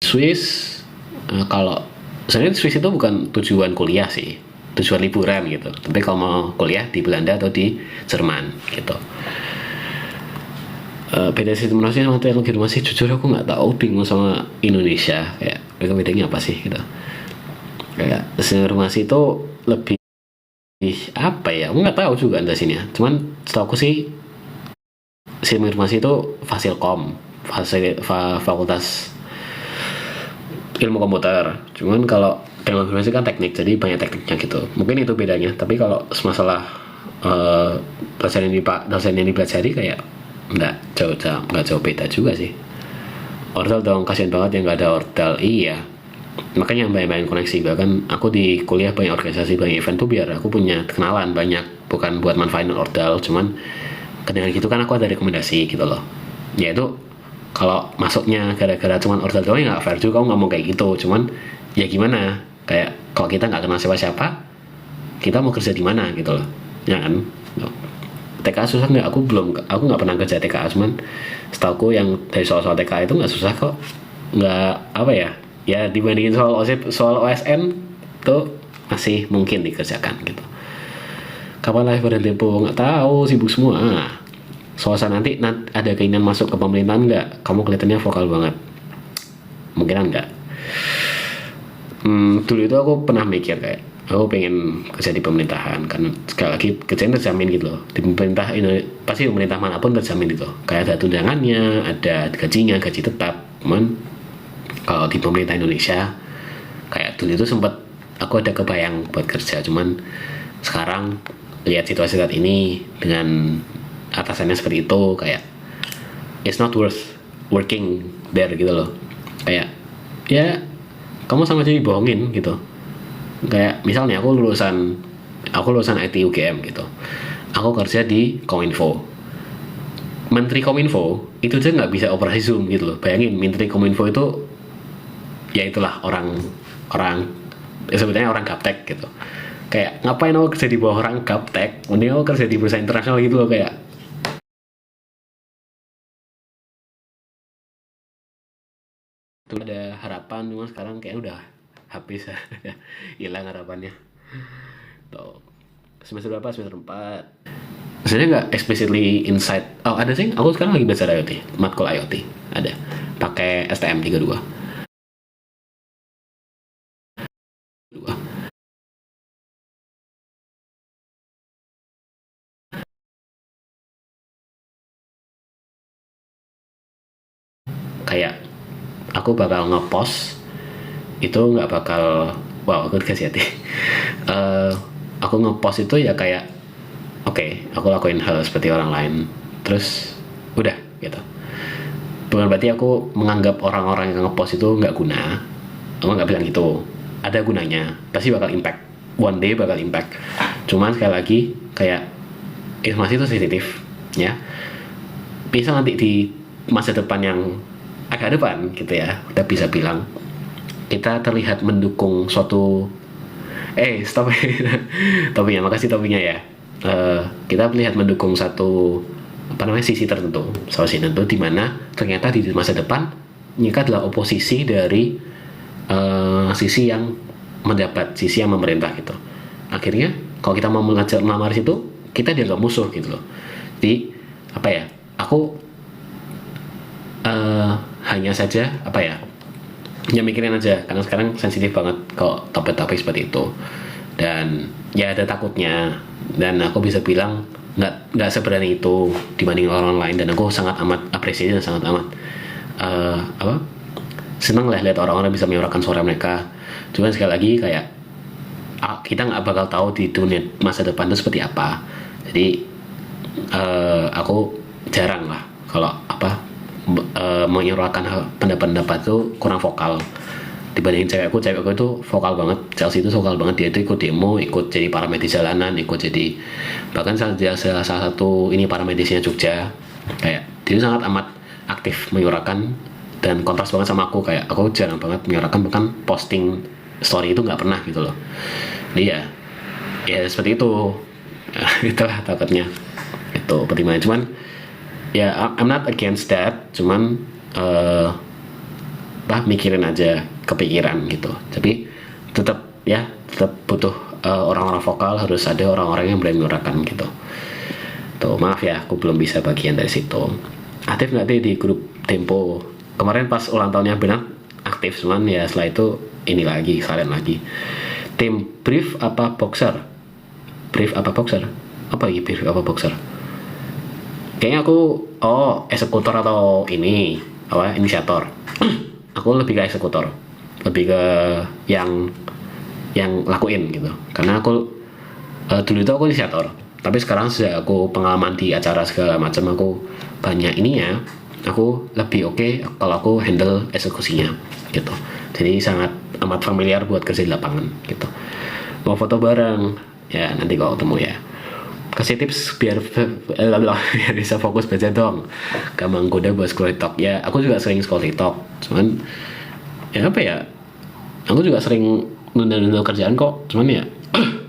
Swiss, kalau sebenarnya Swiss itu bukan tujuan kuliah sih, tujuan liburan gitu. Tapi kalau mau kuliah di Belanda atau di Jerman gitu. Beda sistem informasi sama teknologi informasi, jujur aku nggak tahu, bingung sama Indonesia, kayak mereka bedanya apa sih gitu. Kayak sistem informasi itu lebih apa ya, aku nggak tahu juga sini ya, cuman setahu aku sih sistem informasi itu Fasilkom, fakultas ilmu komputer. Cuman kalau teknologi informasi kan teknik, jadi banyak tekniknya gitu. Mungkin itu bedanya. Tapi kalau masalah dosen yang dipelajari kayak nggak jauh beda juga sih. Ordal dong, kasihan banget yang nggak ada ordal. Iya, makanya banyak koneksi. Bahkan aku di kuliah banyak organisasi, banyak event tuh biar aku punya kenalan banyak, bukan buat manfaatin ordal. Cuman dengan gitu kan aku ada rekomendasi gitu loh. Ya itu kalau masuknya gara-gara cuman ordal doang ya nggak fair juga, aku nggak mau kayak gitu. Cuman ya gimana, kayak kalau kita nggak kenal siapa-siapa, kita mau kerja di mana gitu loh, ya kan. TKA susah nggak? Aku nggak pernah kerja TKA, cuman setahu yang dari soal-soal TKA itu nggak susah kok. Nggak apa ya, ya dibandingin soal OSIP, soal OSN tuh masih mungkin dikerjakan gitu. Kapan live pada depo? Nggak tahu, sibuk semua. Soalnya nanti ada keinginan masuk ke pemerintahan nggak? Kamu kelihatannya vokal banget. Mungkin enggak. Dulu itu aku pernah mikir kayak aku pengen kerja di pemerintahan, kan sekali lagi kerjaan terjamin gitu loh. Di pemerintah ini pasti pemerintah manapun terjamin gitu. Kayak ada tunjangannya, ada gajinya, gaji tetap. Cuman kalau di pemerintah Indonesia kayak dulu itu sempat aku ada kebayang buat kerja, cuman sekarang lihat situasi saat ini dengan atasannya seperti itu, kayak it's not worth working there gitu loh. Kayak ya kamu sama aja dibohongin gitu. Kayak misalnya aku lulusan IT UGM gitu, aku kerja di Kominfo. Menteri Kominfo itu aja nggak bisa operasi Zoom gitu loh. Bayangin, Menteri Kominfo itu ya itulah orang sebetulnya orang gaptek gitu. Kayak ngapain aku kerja di bawah orang gaptek, mending aku kerja di perusahaan internasional gitu loh. Kayak itu ada harapan, cuma sekarang kayak udah habis ya. Hilang harapannya tuh. Semester berapa? Semester 4. Sebenarnya nggak explicitly insight. Oh ada sih, aku sekarang lagi belajar IoT, matkul IoT ada, pakai STM 32. Kayak aku bakal ngepost itu nggak bakal, wow aku dikasih hati. Eh, aku ngepost itu ya kayak oke, aku lakuin hal seperti orang lain, terus udah gitu. Bukan berarti aku menganggap orang-orang yang ngepost itu nggak guna. Aku nggak bilang gitu. Ada gunanya, pasti bakal impact. One day bakal impact. Cuman sekali lagi kayak informasi itu sensitif, ya. Bisa nanti di masa depan yang agak depan gitu ya, kita bisa bilang kita terlihat mendukung suatu stop. Topiknya, makasih topiknya ya. Kita melihat mendukung satu sisi tertentu, solusi tertentu, di mana ternyata di masa depan mereka adalah oposisi dari sisi yang mendapat, sisi yang memerintah gitu. Akhirnya kalau kita mau melamar situ, kita dianggap musuh gitu loh. Jadi apa ya, aku hanya saja apa ya mikirin aja, karena sekarang sensitif banget kalau topik-topik seperti itu, dan ya ada takutnya, dan aku bisa bilang nggak seberani itu dibanding orang lain, dan aku sangat amat apresiasi dan sangat amat senang lah lihat orang-orang bisa menyuarakan suara mereka. Cuman sekali lagi kayak kita nggak bakal tahu di dunia masa depan itu seperti apa. Jadi aku jarang lah kalau menyuarakan pendapat-pendapat itu kurang vokal dibandingin cewekku itu vokal banget. Chelsea itu vokal banget, dia itu ikut demo, ikut jadi paramedis jalanan, ikut jadi bahkan salah satu ini paramedisnya Jogja. Kayak dia sangat amat aktif menyuarakan, dan kontras banget sama aku. Kayak aku jarang banget menyuarakan, bahkan posting story itu nggak pernah gitu loh. Jadi ya seperti itu. Itulah takutnya, itu pertimbangan. Cuman ya I'm not against that, cuman mikirin aja, kepikiran gitu. Tapi tetap butuh orang-orang vokal, harus ada orang-orang yang berani menyuarakan gitu. Tuh, maaf ya, aku belum bisa bagian dari situ. Aktif nggak di grup Tempo? Kemarin pas ulang tahunnya benar aktif, cuman ya setelah itu ini lagi, kalian lagi. Tim brief apa boxer? Brief apa boxer? Apa ini brief apa boxer? Kayaknya aku eksekutor atau ini inisiator. Aku lebih ke eksekutor, lebih ke yang lakuin gitu. Karena aku dulu itu aku inisiator, tapi sekarang sudah aku pengalaman di acara segala macam, aku banyak ininya, aku lebih oke kalau aku handle eksekusinya gitu. Jadi sangat amat familiar buat kerja di lapangan gitu. Mau foto bareng ya nanti kalau ketemu ya. Kasih tips biar bisa fokus baca dong. Gampang goda buat scroll TikTok. Ya aku juga sering scroll TikTok, cuman ya apa ya, aku juga sering nunda kerjaan kok. Cuman ya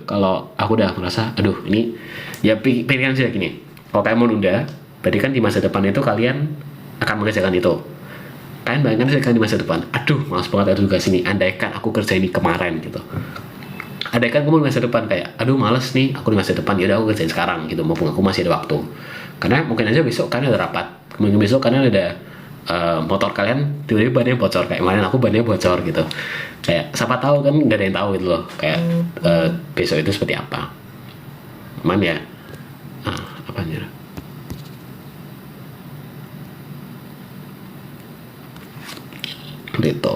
kalau aku udah merasa aduh ini ya, pikiran sih gini, kalau kalian mau nunda berarti kan di masa depan itu kalian akan mengerjakan itu. Kalian bayangkan sih di masa depan, aduh malas banget ada tugas ini, andaikan aku kerja ini kemarin gitu. Andaikan kamu di masa depan kayak aduh males nih aku di masa depan, ya udah aku kerjain sekarang gitu, mumpung aku masih ada waktu. Karena mungkin aja besok kalian ada rapat, mungkin besok kalian ada motor kalian tiba-tiba bannya bocor, kayak kemarin aku bannya bocor gitu. Kayak siapa tahu kan, nggak ada yang tahu gitu loh, kayak besok itu seperti apa. Cuman ya apa nih, gitu.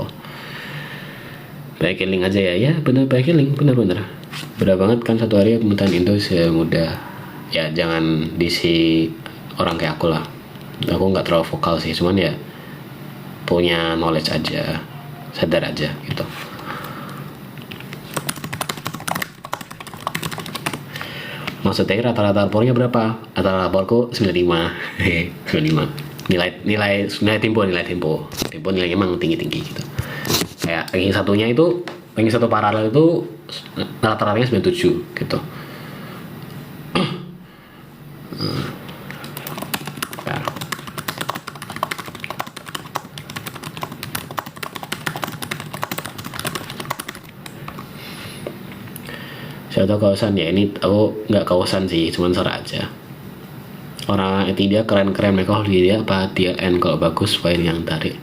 Baikin link aja ya bener, baikin link bener. Bener banget kan, satu hari pemerintahan Indo semudah ya, jangan diisi orang kayak aku lah. Aku nggak terlalu vokal sih, cuman ya punya knowledge aja, sadar aja gitu. Maksudnya rata-rata rapornya berapa? Rata-rata raporku 95. 95. Nilai Tempo nilainya emang tinggi gitu. Kayak ranking satu paralel itu rata-ratanya 97 gitu. Saya tahu kausan ya, ini aku nggak kausan sih, cuman suara aja. Orang dia keren-keren, mereka di dia apa DLN kalau bagus file yang tarik.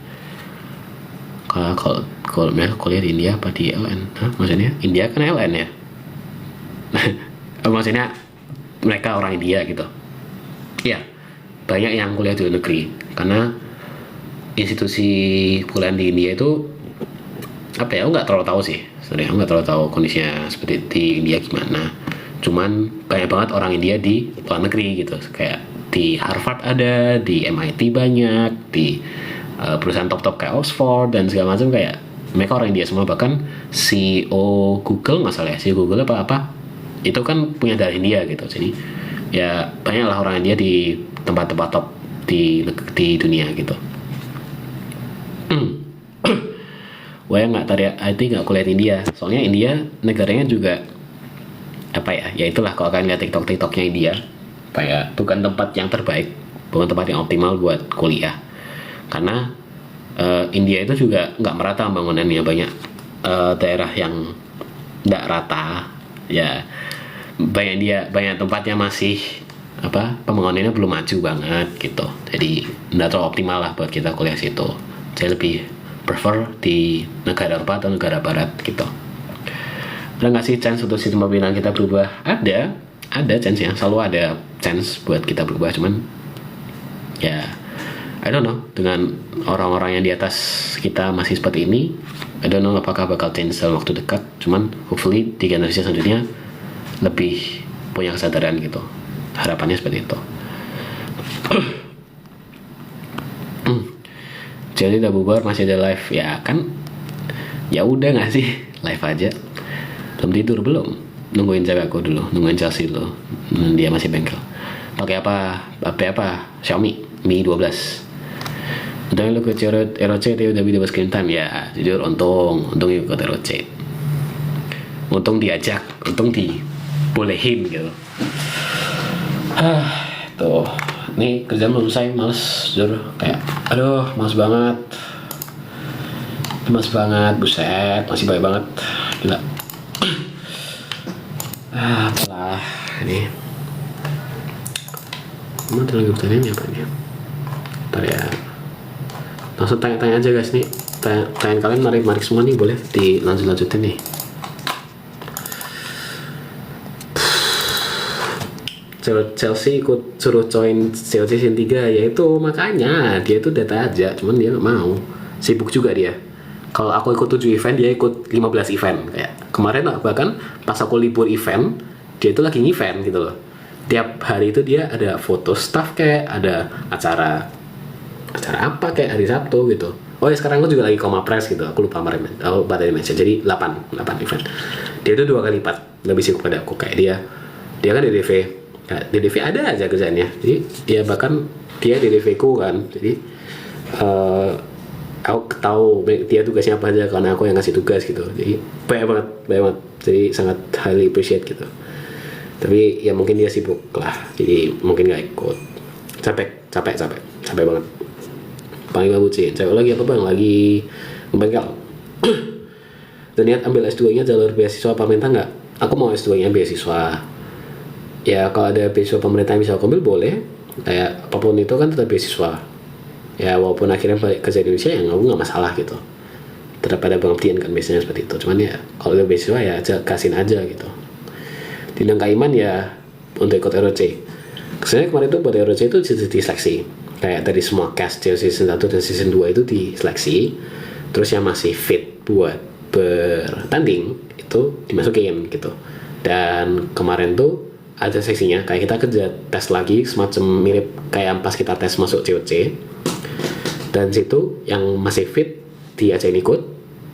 Kalau mereka kuliah di India apa di LN? Maksudnya India kan LN ya? Maksudnya mereka orang India gitu. Iya, banyak yang kuliah di luar negeri karena institusi kuliah di India itu apa ya? Aku nggak terlalu tahu sih. Sebenarnya aku nggak terlalu tahu kondisinya seperti di India gimana. Cuman banyak banget orang India di luar negeri gitu. Kayak di Harvard ada, di MIT banyak, di perusahaan top-top kayak Oxford dan segala macam, kayak mereka orang India semua. Bahkan CEO Google nggak salah ya, CEO Google apa itu kan punya dari India gitu. Jadi ya banyaklah orang India di tempat-tempat top di dunia gitu. Wah nggak tarik IT nggak kuliah di India, soalnya India negaranya juga apa ya itulah, kalau kalian lihat TikToknya India kayak bukan tempat yang terbaik, bukan tempat yang optimal buat kuliah. Karena India itu juga nggak merata pembangunannya, banyak daerah yang nggak rata ya, banyak tempatnya masih pembangunannya belum maju banget gitu. Jadi nggak terlalu optimal lah buat kita kuliah situ. Saya lebih prefer di negara Eropa atau negara Barat gitu. Ada nggak sih chance untuk sistem pemilihan kita berubah? Ada chance ya, selalu ada chance buat kita berubah. Cuman ya I don't know, dengan orang-orang yang di atas kita masih seperti ini, I don't know apakah bakal change dalam waktu dekat. Cuman hopefully di generasi selanjutnya lebih punya kesadaran gitu. Harapannya seperti itu. Jadi udah bubar masih ada live ya kan? Ya udah nggak sih, live aja. Belum tidur belum? Nungguin cewek aku dulu, nungguin Chelsea dulu. Dia masih bengkel. Pakai apa? Xiaomi Mi 12. Udah lu ke ROC dia udah video screen time ya. Jujur untung ikut ROC. Untung diajak, untung dibolehin gitu. Tuh. Nih kerjaan belum selesai, males jujur, kayak aduh males banget. lemas banget, buset, masih baik banget, gila. Apalah ini. Emang ada lagi pertanyaannya apa ini? Ntar ya. Langsung tanya-tanya aja guys nih. Tanya kalian menarik semua nih, boleh dilanjutin nih. Chelsea ikut suruh join Chelsea season 3, ya itu makanya dia itu data aja, cuman dia nggak mau, sibuk juga dia. Kalau aku ikut 7 event, dia ikut 15 event. Kayak kemarin bahkan pas aku libur event, dia itu lagi event gitu loh. Tiap hari itu dia ada foto staff, kayak ada acara apa kayak hari Sabtu gitu. Oh ya, sekarang aku juga lagi Koma Press gitu, aku lupa kemarin. Aku batalin mention, jadi 8 event. Dia itu 2 kali lipat lebih sibuk pada aku. Kayak dia kan di DV. Nah, di DV ada aja kerjaannya. Jadi dia bahkan dia di DV ku kan. Jadi aku tahu dia tugasnya apa aja karena aku yang ngasih tugas gitu. Jadi banyak banget. Jadi sangat highly appreciate gitu. Tapi ya mungkin dia sibuk lah. Jadi mungkin nggak ikut. Capek banget. Paling gak bucin. Cewek lagi apa bang? Lagi ngebengkel. Dan niat ambil S2-nya jalur beasiswa pemerintah nggak? Aku mau S2-nya beasiswa. Ya kalau ada beasiswa pemerintah yang bisa aku ambil boleh. Kayak apapun itu kan tetap beasiswa. Ya walaupun akhirnya balik kerja di Indonesia ya aku nggak masalah gitu. Tetap ada pengabdian kan biasanya seperti itu. Cuman ya kalau ada beasiswa ya kasihin aja gitu. Dinang Kaiman ya untuk ikut ROC. Sebenarnya kemarin itu buat ROC itu diseleksi. Kayak dari semua cast season 1 dan season 2 itu diseleksi. Terus yang masih fit buat bertanding itu dimasukin gitu. Dan kemarin tuh ada seksinya kayak kita kerja tes lagi semacam mirip kayak pas kita tes masuk COC, dan situ yang masih fit diajakin ikut,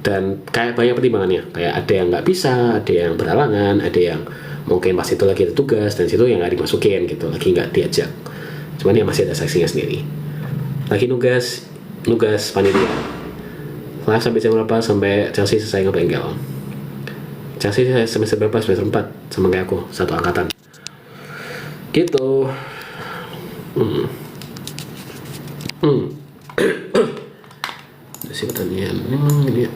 dan kayak banyak pertimbangannya, kayak ada yang nggak bisa, ada yang berhalangan, ada yang mungkin pas itu lagi ada tugas dan situ yang nggak dimasukin gitu, lagi nggak diajak, cuman ya masih ada seksinya sendiri, lagi nugas panitia. Live sampai jam berapa? Sampai Chelsea selesai ngebengkel. Chelsea semester berapa? Semester 4 sama kayak aku, satu angkatan gitu. Si pertanyaan ini ya.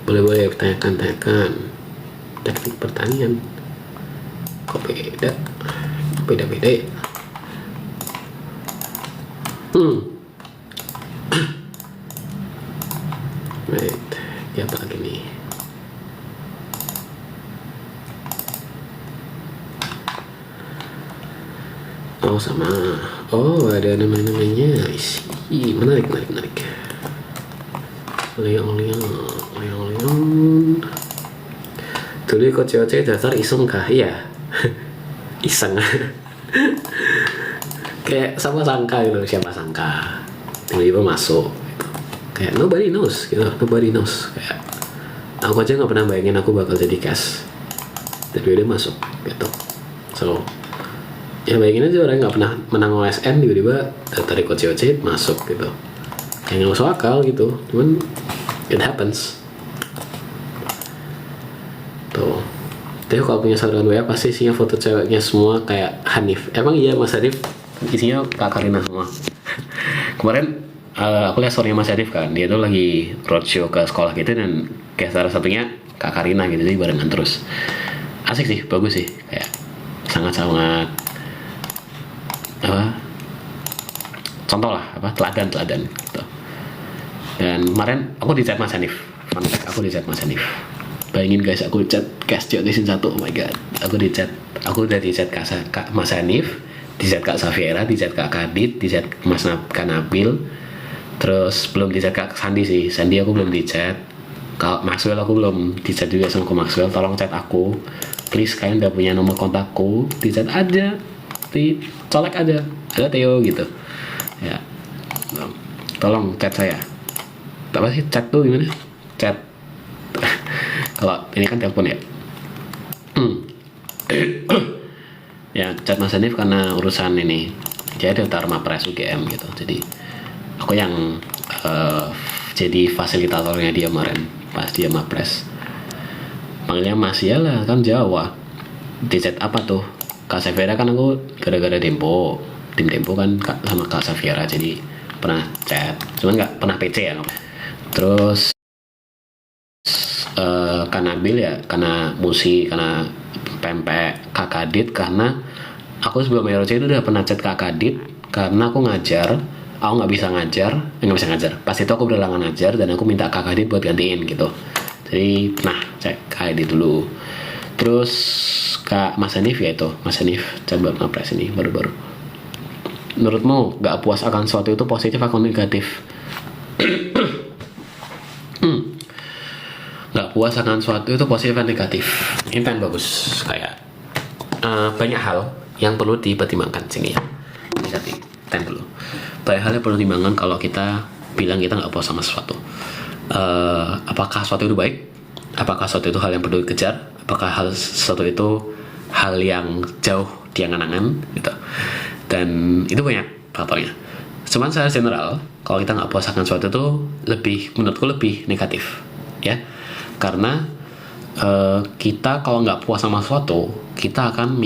Boleh tanyakan teknik pertanian. Kok beda ya? Right, ya apa lagi nih? Oh sama, ada namanya. Isi menarik. Leong. Dulu ikut COC daftar iseng kah? Iya. Iseng. Kayak sama sangka gitu, siapa sangka tiba-tiba masuk gitu. Kayak nobody knows kayak aku aja nggak pernah bayangin aku bakal jadi cast, tapi udah masuk gitu. So ya bayangin aja orang nggak pernah menang OSN tiba-tiba daftar ikut COC masuk gitu, kayak nggak masuk akal gitu, cuman it happens tuh. Tapi kalau punya saluran WA pasti isinya foto ceweknya semua kayak Hanif. Emang iya Mas Hanif? Isinya Kak Karina semua. Kemarin aku lihat story Mas Hanif kan, dia tuh lagi roadshow ke sekolah gitu, dan kayak salah satunya Kak Karina gitu, jadi barengan terus. Asik sih, bagus sih, kayak sangat-sangat contoh lah, teladan gitu. Dan kemarin aku di chat Mas Hanif, bayangin guys, aku di chat cast season 1, oh my god, aku udah di chat Kak Mas Hanif, di chat Kak Safiera, di chat Kak Kadit, di chat Mas Kanabil, terus belum di chat Kak Sandi aku belum di chat, Kak Maxwell aku belum di chat juga sama Kak Maxwell. Tolong chat aku please, kalian udah punya nomor kontakku, di chat aja, colek aja, ada Theo gitu ya, tolong chat saya. Apa sih chat tuh gimana? Chat kalau ini kan telepon ya. Ya chat Mas Hanif karena urusan ini, jadi daftar Mapres UGM gitu, jadi aku yang jadi fasilitatornya dia kemarin. pas dia mapres. Manggilnya Mas ya lah, kan Jawa. Di chat apa tuh? Kak Safiera kan aku gara-gara tim Tempo kan sama Kak Safiera, jadi pernah chat, cuman nggak pernah PC ya. Terus Kak Nabil ya, karena Musi, karena Pempek, Kak Kadit, karena aku sebelum ROC itu udah pernah chat Kak Kadit karena aku nggak bisa ngajar. Pas itu aku berhalangan ngajar dan aku minta Kak Kadit buat gantiin gitu. Jadi pernah cek Kak Kadit dulu. Terus Kak Mas Hanif ya, itu Mas Hanif coba ngapres ini baru-baru. Menurutmu nggak puas akan sesuatu itu positif atau negatif? Nggak puas akan sesuatu itu positif atau negatif? Ini kan bagus, kayak banyak hal yang perlu dipertimbangkan sini ya. Negatif, dulu. Banyak hal yang perlu dipertimbangkan kalau kita bilang kita nggak puas sama sesuatu. Apakah sesuatu itu baik? Apakah sesuatu itu hal yang perlu dikejar? Apakah sesuatu itu hal yang jauh di angan-angan gitu? Dan itu banyak faktornya. Cuman secara general, kalau kita nggak puas akan sesuatu itu menurutku lebih negatif, ya. Karena kita kalau nggak puas sama sesuatu, kita akan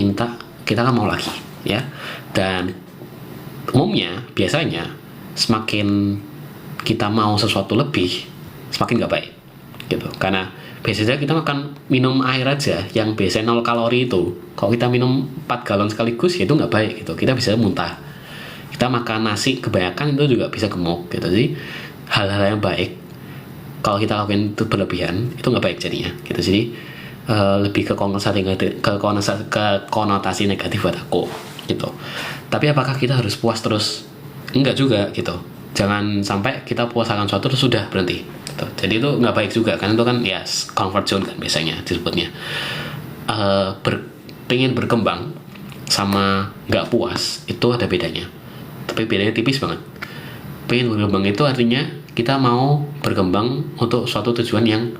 mau lagi, ya. Dan umumnya, biasanya semakin kita mau sesuatu lebih, semakin nggak baik, gitu. Karena biasanya kita makan minum air aja yang biasanya 0 kalori itu, kalau kita minum 4 galon sekaligus ya itu nggak baik gitu, kita bisa muntah. Kita makan nasi kebanyakan itu juga bisa gemuk gitu. Jadi hal-hal yang baik kalau kita lakukan itu berlebihan itu nggak baik jadinya gitu. Jadi lebih ke konotasi negatif buat aku gitu. Tapi apakah kita harus puas terus? Enggak juga gitu. Jangan sampai kita puas akan suatu terus sudah berhenti gitu. Jadi itu nggak baik juga kan, itu kan ya comfort zone kan biasanya disebutnya. Pengen berkembang sama nggak puas itu ada bedanya, tapi bedanya tipis banget. Pengen berkembang itu artinya kita mau berkembang untuk suatu tujuan yang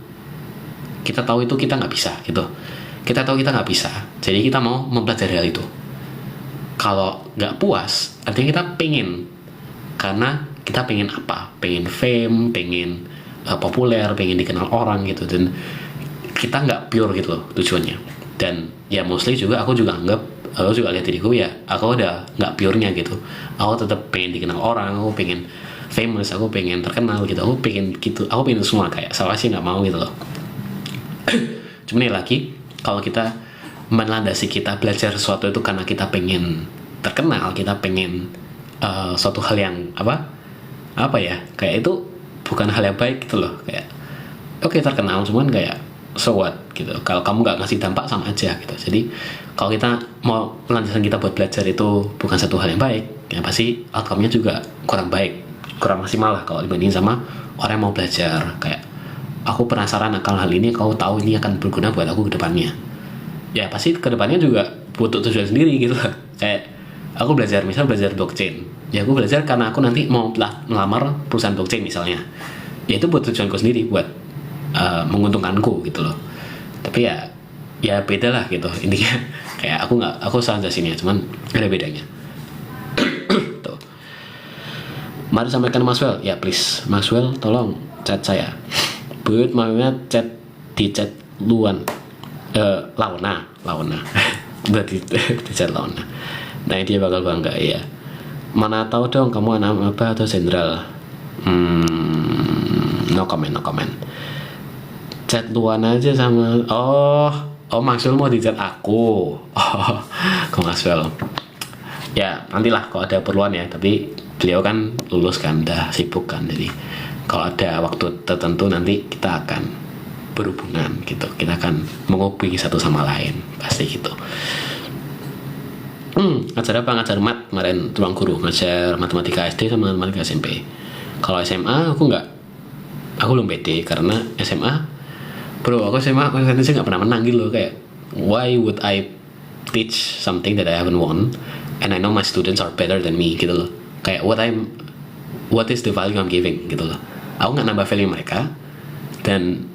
kita tahu itu kita nggak bisa gitu. Kita tahu kita nggak bisa, jadi kita mau mempelajari hal itu. Kalau nggak puas artinya kita pengen, karena kita pengen apa? Pengen fame, pengen populer, pengen dikenal orang gitu, dan kita nggak pure gitu loh tujuannya. Dan ya mostly juga aku juga lihat diriku ya, aku udah nggak purenya gitu. Aku tetap pengen dikenal orang, aku pengen famous, aku pengen terkenal gitu, aku pengen semua, kayak salah sih nggak mau gitu loh. Cuman ya lagi, kalau kita melandasi kita belajar sesuatu itu karena kita pengen terkenal, kita pengen suatu hal yang apa ya, kayak itu bukan hal yang baik gitu loh. Kayak oke, terkenal cuman kayak so what gitu, kalau kamu nggak ngasih dampak sama aja gitu. Jadi kalau kita mau landasan kita buat belajar itu bukan satu hal yang baik, ya pasti outcome-nya juga kurang baik, kurang maksimal lah kalau dibanding sama orang yang mau belajar. Kayak aku penasaran akan hal ini, kau tahu ini akan berguna buat aku ke depannya, ya pasti ke depannya juga butuh tujuan sendiri gitu lah. Kayak aku belajar blockchain, ya aku belajar karena aku nanti mau melamar perusahaan blockchain misalnya, ya itu buat tujuanku sendiri, buat menguntungkanku gitu loh. Tapi ya beda lah gitu intinya. Kayak aku salah jelasinnya, cuman ada bedanya. Tuh. Mari sampaikan Maxwell, ya please Maxwell tolong chat saya. Buat mamanya di chat Luan, Launa udah di chat Launa. Nah dia bakal bangga ya. Mana tahu dong kamu anak apa atau jenderal? No comment. Chat Luan aja sama Maxwell mau di chat aku. Ke Maxwell. Ya nantilah kalau ada perluan ya, tapi beliau kan lulus kan, udah sibuk kan, jadi kalau ada waktu tertentu nanti kita akan berhubungan gitu, kita akan menghubungi satu sama lain pasti gitu. Ngajar apa? Ngajar mat kemarin, ruang guru ngajar matematika SD sama matematika SMP. Kalau SMA aku belum pede, karena SMA aku nggak pernah menang gitu loh. Kayak why would I teach something that I haven't won and I know my students are better than me gitu loh. Kayak what is the value I'm giving gitu loh. Aku nggak nambah value mereka, dan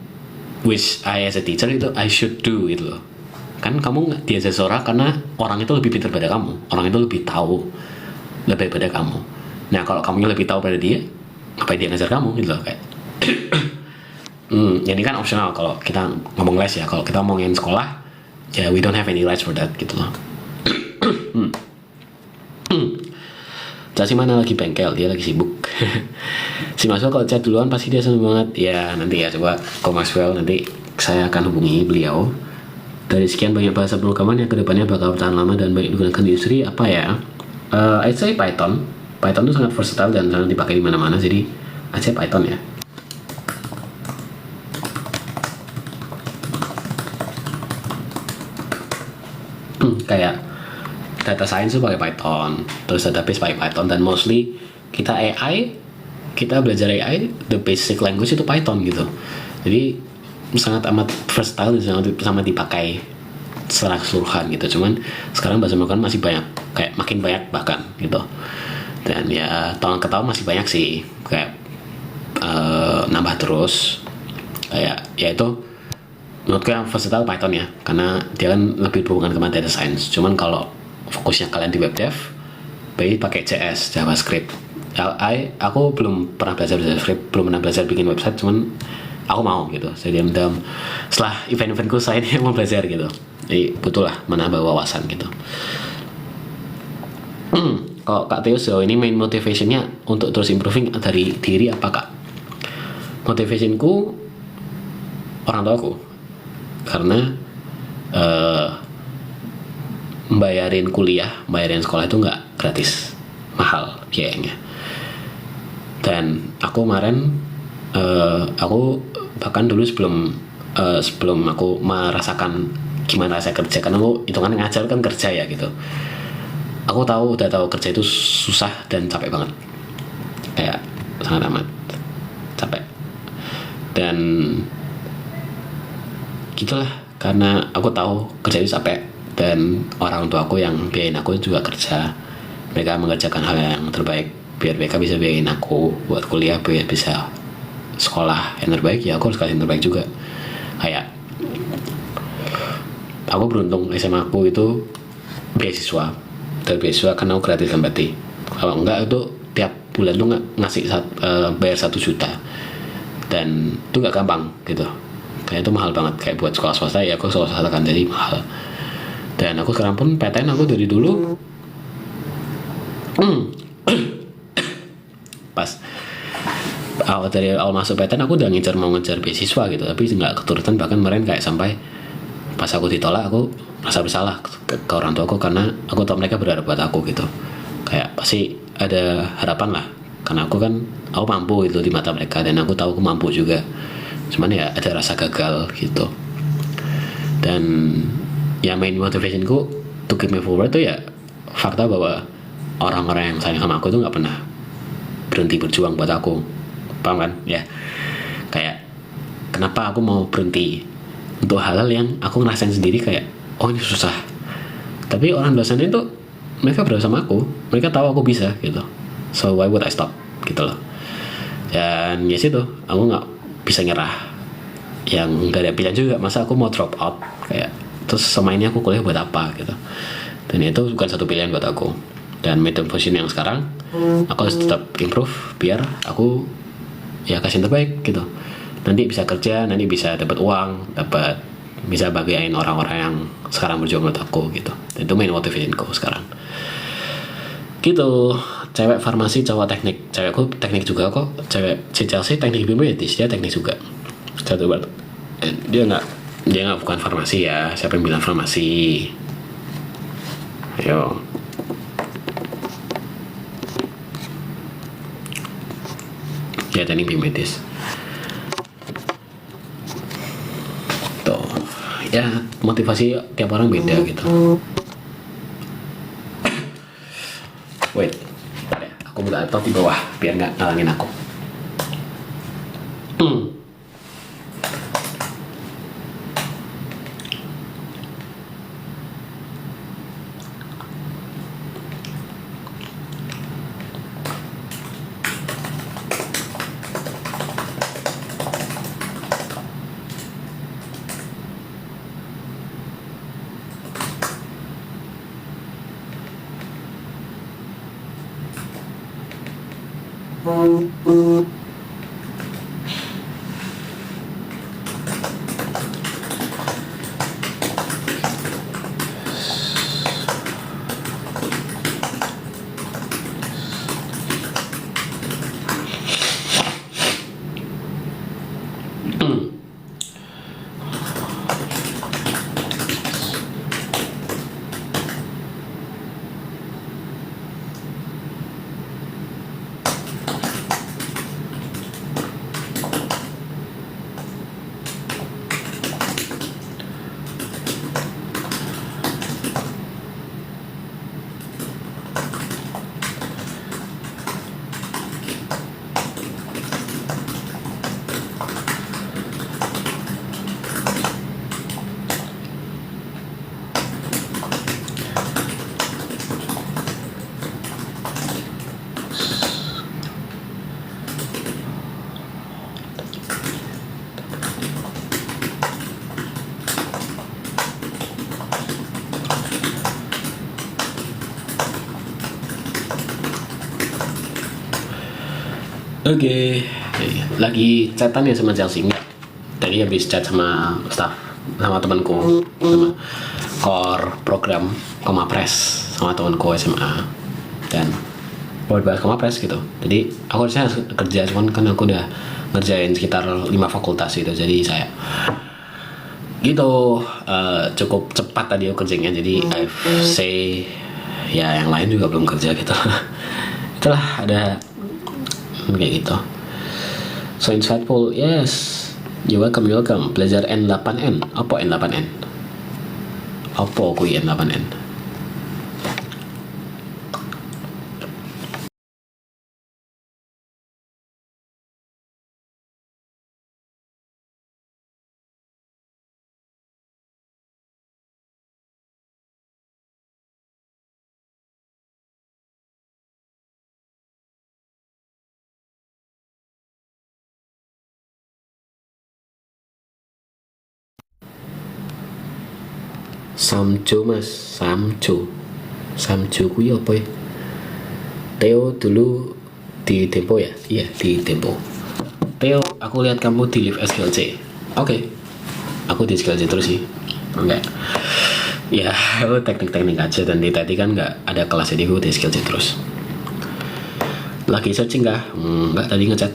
which I as a teacher itu I should do gitu loh. Kan kamu nggak diajar seorang karena orang itu lebih pintar pada kamu, orang itu lebih tahu lebih pada kamu. Nah kalau kamu lebih tahu pada dia, apa dia ngajar kamu gitu loh. Kayak Ini kan optional kalau kita ngomong les ya. Kalau kita ngomongin sekolah, ya we don't have any rights for that gitu loh. Cak mana lagi bengkel, dia lagi sibuk. Si Maxwell kalau chat duluan pasti dia seneng banget. Ya nanti ya coba kalau Maxwell nanti saya akan hubungi beliau. Dari sekian banyak bahasa pemrograman yang kedepannya bakal bertahan lama dan banyak digunakan di industri, apa ya? I'd say Python. Python itu sangat versatile dan sangat dipakai di mana-mana, jadi I'd say Python ya. Kayak data science itu pakai Python, terus database pakai Python, dan mostly kita belajar AI, the basic language itu Python gitu. Jadi sangat amat versatile dan sangat dipakai secara keseluruhan gitu. Cuman sekarang bahasa pemrograman masih banyak, kayak makin banyak bahkan gitu. Dan ya tahun ke tahun masih banyak sih, kayak nambah terus. Kayak ya itu menurutku yang versatile Python ya, karena dia kan lebih berhubungan sama data science. Cuman kalau fokusnya kalian di web dev, baik pakai JS, JavaScript. Aku belum pernah belajar JavaScript, belum pernah belajar bikin website, cuman aku mau gitu. Jadi setelah event-eventku saya ini mau belajar gitu. Jadi butuh lah menambah wawasan gitu. Kalau Kak Theo sejauh ini main motivationnya untuk terus improving dari diri apa Kak? Motivationku orang tuaku, karena bayarin kuliah, bayarin sekolah itu nggak gratis, mahal biayanya. Dan aku kemarin aku bahkan dulu sebelum aku merasakan gimana saya kerja, karena aku hitungan ngajar kan kerja ya gitu, aku udah tahu kerja itu susah dan capek banget, kayak sangat amat capek. Dan gitulah, karena aku tahu kerja itu capek, dan orang tua aku yang biayain aku juga kerja, mereka mengerjakan hal yang terbaik biar mereka bisa biayain aku buat kuliah, biar bisa sekolah yang terbaik. Ya aku harus kasih yang terbaik juga. Kayak aku beruntung SMA aku itu beasiswa, dan beasiswa karena aku gratis kan berarti. Kalau enggak itu tiap bulan tuh ngasih bayar 1 juta, dan itu nggak gampang gitu. Kayak itu mahal banget, kayak buat sekolah swasta ya, aku sekolah swasta kan jadi mahal. Dan aku sekarang pun PTN aku dari dulu pas dari awal masuk PTN aku udah mau ngejar beasiswa gitu, tapi nggak keturutan. Bahkan kemarin kayak sampai pas aku ditolak, aku merasa bersalah ke orang tua aku, karena aku tahu mereka berharap buat aku gitu. Kayak pasti ada harapan lah, karena aku mampu gitu di mata mereka, dan aku tahu aku mampu juga. Cuman ya ada rasa gagal gitu. Dan ya main motivationku to keep me forward tuh ya fakta bahwa orang-orang yang sayang sama aku tuh nggak pernah berhenti berjuang buat aku. Paham kan ya? Kayak kenapa aku mau berhenti untuk hal-hal yang aku ngerasain sendiri, kayak oh ini susah, tapi orang di sana itu mereka berada sama aku, mereka tahu aku bisa gitu. So why would I stop gitu loh. Dan ya situ aku nggak bisa nyerah, yang nggak ada pilihan juga. Masa aku mau drop out, kayak terus sama ini aku kuliah buat apa gitu. Dan itu bukan satu pilihan buat aku. Dan motivation yang sekarang aku harus tetap improve biar aku ya kasih yang terbaik gitu. Nanti bisa kerja, nanti bisa dapat uang, bisa bagian orang-orang yang sekarang berjuang buat aku gitu. Dan itu main motivationku sekarang gitu. Cewek farmasi, cowok teknik. Cewekku teknik juga kok. Cewek si Chelsea teknik biomedis, dia teknik juga. Satu banget. Dia nggak bukan farmasi ya. Siapa yang bilang farmasi? Ayo. Dia teknik biomedis. Tuh. Ya motivasi tiap orang beda gitu. Wait, ya, aku buka laptop di bawah biar nggak ngalangin aku. Oke, lagi chatan ya sama Chelsea enggak? Tadi habis chat sama staff, sama temanku, sama core program Komapres sama temanku SMA dan buat bahas Komapres gitu. Jadi aku harusnya kerja, cuman kan aku udah ngerjain sekitar 5 fakultas gitu, jadi saya gitu cukup cepat tadi aku kerjanya. Jadi I say ya yang lain juga belum kerja gitu. Itulah ada kayak gitu. So insightful, yes. You welcome, you welcome. Belajar N8N. Apa N8N? Apa kui N8N? Samco mas, Samco kui apa ya? Theo dulu di Tempo ya? Iya di Tempo. Theo, aku lihat kamu di live SKLC. Oke. Aku di SKLC terus sih. Enggak. Ya, aku teknik-teknik aja, dan di tadi kan nggak ada kelas, jadi aku di SKLC terus. Lagi searching kah? Enggak, tadi ngechat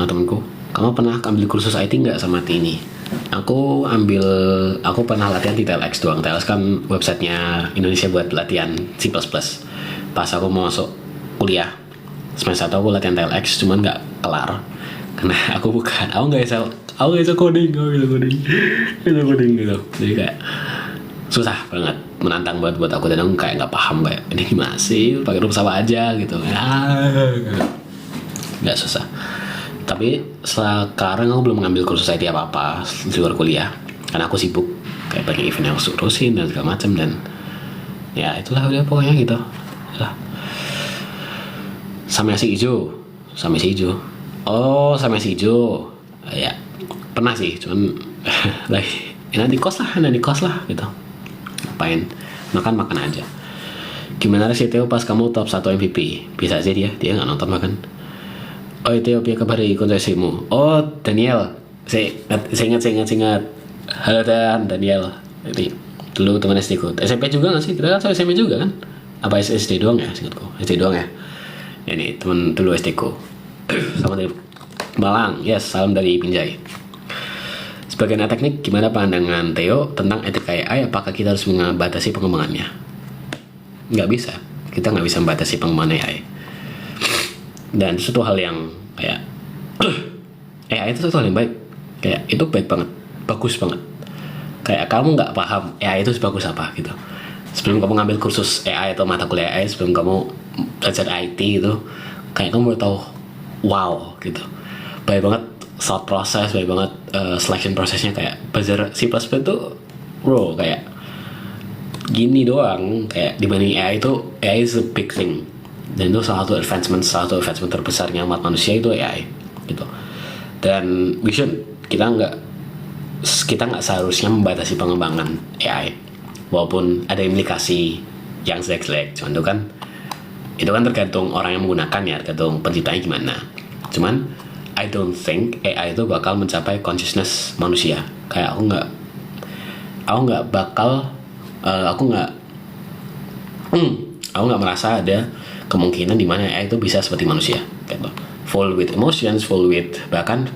temanku. Kamu pernah ambil kursus IT nggak sama Tini? Aku pernah latihan di TLX doang. TLX kan websitenya Indonesia buat latihan C++. Pas aku mau masuk kuliah semester 1 aku latihan TLX, cuman nggak kelar karena aku nggak bisa coding gitu. Jadi kayak susah banget, menantang buat aku, dan aku kayak nggak paham kayak ini gimana sih, pakai rumus apa aja gitu. Nggak susah. Tapi sekarang aku belum mengambil kursus IT apa di luar kuliah karena aku sibuk kayak banyak event yang harus urusin dan segala macam, dan ya itulah udah pokoknya gitu lah. Sama si hijau. Oh, sama si hijau. Ya pernah sih, cuman lagi nanti kos lah gitu. Ngapain, makan aja. Gimana sih Theo pas kamu top 1 MVP? Bisa aja dia nggak nonton makan. Oh Theo, piye kabar ikut sesimu? Oh Daniel, saya ingat. Halo Daniel. Jadi dulu teman SD ku. SMP juga nggak sih? Kita kan SMP juga kan? Apa SD doang ya? Singkatku SD doang ya. Ini teman dulu SD ku. Sama dari Malang. Yes, salam dari Binjai. Sebagai anak teknik, gimana pandangan Theo tentang etika AI? Apakah kita harus membatasi pengembangannya? Nggak bisa. Kita nggak bisa membatasi pengembangan AI. Dan itu satu hal yang kayak AI itu satu hal yang baik. Kayak itu baik banget, bagus banget. Kayak kamu nggak paham AI itu sebagus apa gitu. Sebelum kamu ngambil kursus AI atau mata kuliah AI, sebelum kamu belajar IT gitu, kayak kamu baru tahu, wow gitu, baik banget thought process, baik banget selection prosesnya. Kayak belajar C++ itu bro kayak gini doang, kayak dibanding AI itu, AI is a big thing, dan itu salah satu advancement terbesarnya umat manusia itu AI gitu. Dan kita nggak seharusnya membatasi pengembangan AI, walaupun ada implikasi yang jelek-jelek. Cuman itu kan tergantung orang yang menggunakan ya, tergantung penciptanya gimana. Cuman I don't think AI itu bakal mencapai consciousness manusia. Kayak aku nggak merasa ada kemungkinan di mana AI itu bisa seperti manusia gitu. Full with emotions, full with bahkan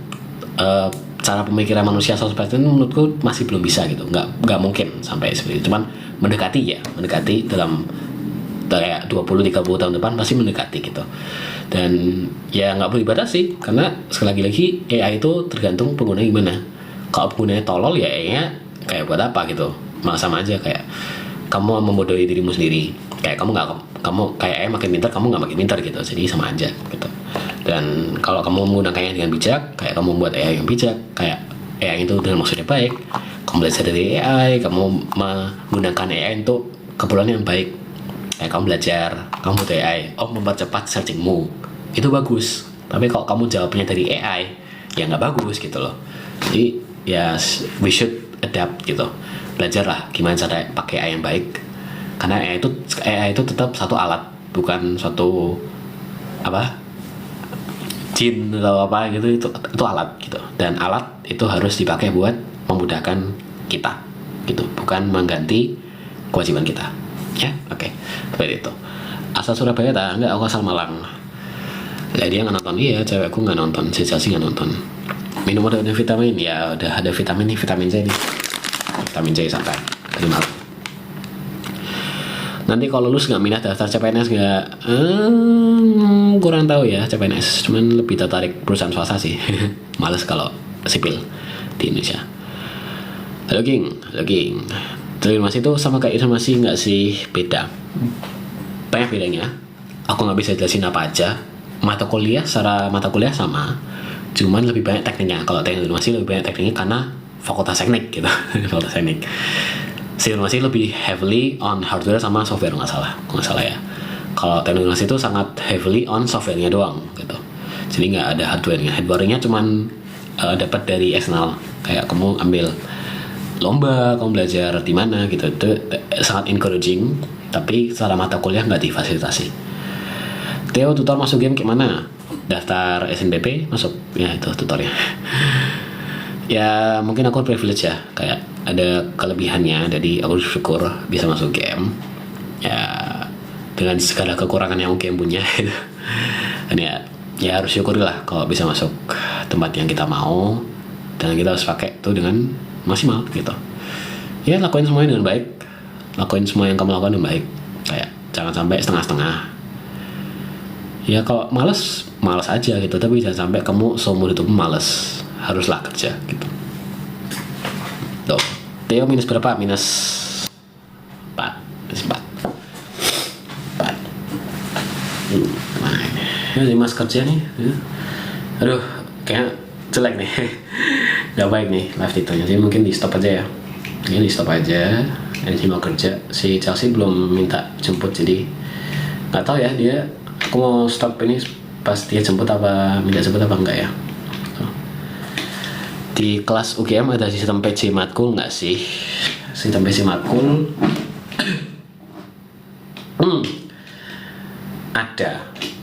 cara pemikiran manusia 100% menurutku masih belum bisa gitu. Nggak mungkin sampai seperti itu. Cuman mendekati dalam kayak 20-30 tahun depan pasti mendekati gitu. Dan ya nggak perlu dibatasi, karena sekali lagi AI itu tergantung pengguna gimana. Kalau penggunanya tolol ya AI-nya kayak buat apa gitu, malah sama aja kayak kamu membodohi dirimu sendiri. Kayak kamu kayak AI makin pintar, kamu nggak makin pintar gitu, jadi sama aja gitu. Dan kalau kamu menggunakannya dengan bijak, kayak kamu membuat AI yang bijak, kayak AI itu dengan maksudnya baik, kamu belajar dari AI, kamu menggunakan AI untuk keperluan yang baik. Kayak kamu belajar, kamu butuh AI, mempercepat searchingmu, itu bagus. Tapi kalau kamu jawabnya dari AI, ya nggak bagus gitu loh. Jadi ya we should adapt gitu. Belajarlah gimana cara pakai AI yang baik. Karena AI itu tetap satu alat, bukan suatu jin atau apa gitu, itu alat gitu, dan alat itu harus dipakai buat memudahkan kita gitu, bukan mengganti kewajiban kita ya. Oke. Seperti itu. Asal Surabaya tak? Enggak, aku asal Malang. Lah dia nggak nonton, iya cewekku nggak nonton, si Chelsea nggak nonton. Minum udah vitamin, ya udah ada vitamin nih, vitamin C nih, vitamin C sampai dari Malang. Nanti kalau lulus nggak minat daftar CPNS nggak? Kurang tahu ya CPNS, cuman lebih tertarik perusahaan swasta sih. Males kalau sipil di Indonesia. Halo King. Informasi itu sama kayak informasi nggak sih? Beda. Banyak bedanya. Aku nggak bisa jelasin apa aja. Secara mata kuliah sama, cuman lebih banyak tekniknya. Kalau teknik informasi lebih banyak tekniknya karena fakultas teknik gitu. Fakultas teknik. Informasi lebih heavily on hardware sama software, nggak salah ya. Kalau teknik informasi itu sangat heavily on softwarenya doang gitu. Jadi nggak ada hardwarenya cuman dapat dari eksternal. Kayak kamu ambil lomba, kamu belajar di mana gitu, itu sangat encouraging. Tapi secara mata kuliah nggak difasilitasi. Theo, tutor masuk game gimana? Daftar SNBP masuk ya, itu tutornya. Ya mungkin aku privilege ya, kayak ada kelebihannya, jadi aku bersyukur bisa masuk game ya dengan segala kekurangan yang game punya. Dan ya harus syukur lah kalau bisa masuk tempat yang kita mau, dan kita harus pakai itu dengan maksimal gitu. Ya lakuin semuanya dengan baik, lakuin semua yang kamu lakukan dengan baik, kayak jangan sampai setengah-setengah. Ya kalau malas aja gitu, tapi jangan sampai kamu seumur hidup malas, haruslah kerja gitu. Tuh, Theo minus berapa? Minus 4. Ini mas kerja nih. Aduh, kayaknya jelek nih. Gak baik nih live itu, jadi mungkin di stop aja ya. Ini di stop aja. Ini mau kerja. Si Chelsea belum minta jemput, jadi nggak tahu ya dia. Aku mau stop ini pas dia jemput apa minta jemput apa enggak ya. Di kelas UGM ada sistem PC matkul nggak sih? Sistem PC matkul ada,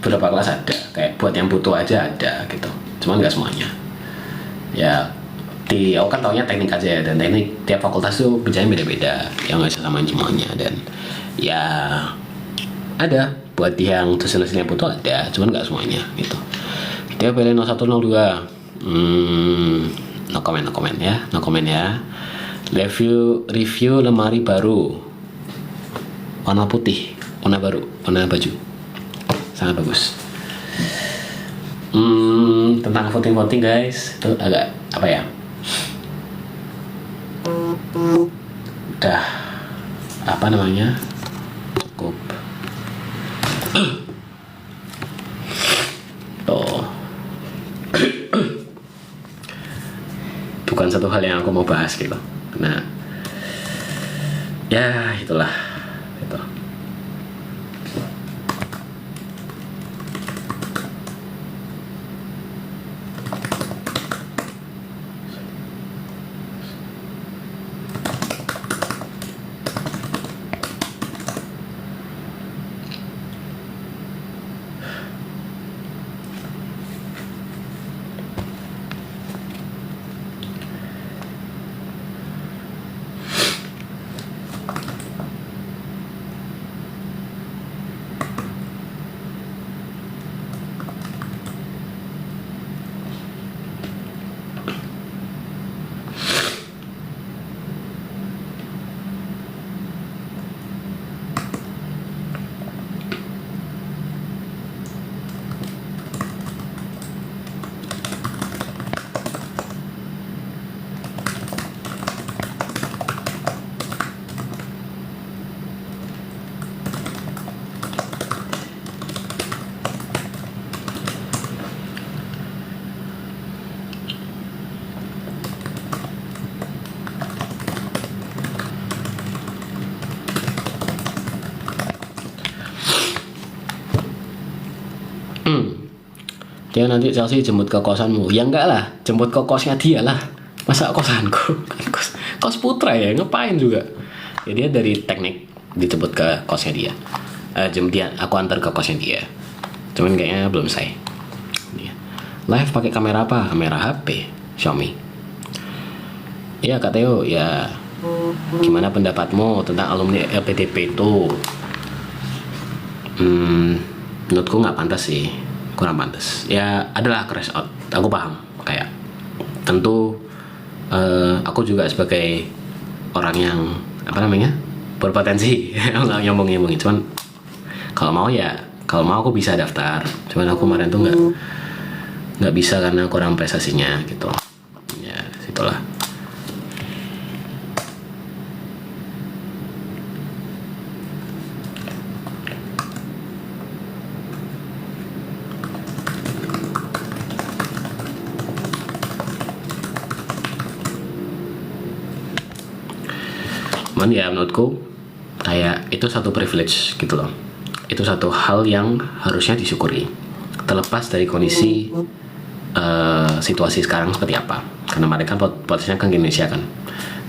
beberapa kelas ada, kayak buat yang butuh aja ada gitu, cuman nggak semuanya ya. Aku kan taunya teknik aja ya, dan teknik tiap fakultas tuh kerjanya beda-beda, yang nggak bisa samain semuanya. Dan ya ada buat yang dosen-dosen yang butuh ada, cuman nggak semuanya gitu. Dia pilih 0102. No comment ya. Review lemari baru warna putih, warna baju sangat bagus. Tentang voting guys, itu agak apa ya, udah apa namanya, cukup. Tuh, bukan satu hal yang aku mau bahas gitu. Nah, ya itulah itu. Dia nanti Chelsea jemput ke kosanmu. Ya enggak lah, jemput ke kosnya dia lah. Masa kosanku? Kos Putra ya, ngapain juga. Ya dia dari teknik dijemput ke kosnya dia. Aku antar ke kosnya dia. Cuman kayaknya belum selesai. Live pakai kamera apa? Kamera HP Xiaomi. Ya Kak Theo, ya gimana pendapatmu tentang alumni LPDP itu? Menurutku nggak pantas sih, kurang pantas. Ya adalah crash out, aku paham. Kayak tentu aku juga sebagai orang yang apa namanya berpotensi nggak nyombongin, cuman kalau mau ya kalau mau aku bisa daftar, cuman aku kemarin tuh nggak bisa karena kurang prestasinya gitu ya, itulah. Cuman ya menurutku kayak itu satu privilege gitu loh, itu satu hal yang harusnya disyukuri terlepas dari kondisi situasi sekarang seperti apa, karena mereka potensinya kan ke Indonesia kan.